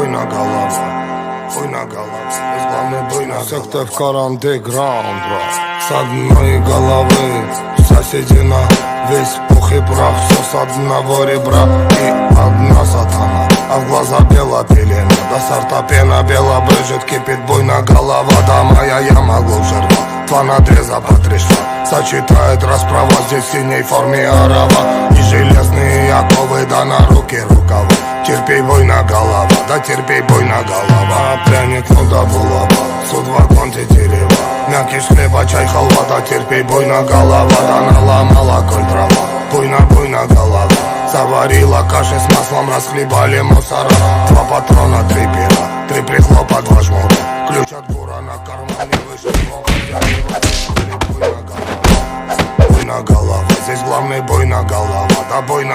буйна голова, буйна голова. Здесь главный буйна голова. Секта в карандеграунд, с одной головы соседи на весь пух и прах. Все с одного ребра и одна сатана, а в глаза бела пелена. До сорта пена бела брызжет, кипит буйна голова. Да моя яма глубже рва, два надреза потрясла. Сочетает расправа здесь в синей форме орава. И железные оковы, да на руки рукава. Терпей, буйна голова, да терпей, буйна голова. Пряник, ну да булава, суд-вагон, тетерева. Мякиш хлеба, чай, халва, да терпей, буйна голова. Да наломала коль дрова, буйна голова. Заварила каши с маслом, расхлебали мусора. Два патрона, три пера, три прихлопа, два жмура. Ключ от бура на кармане выше. Буйна голова, здесь главный буйна голова, да буйна.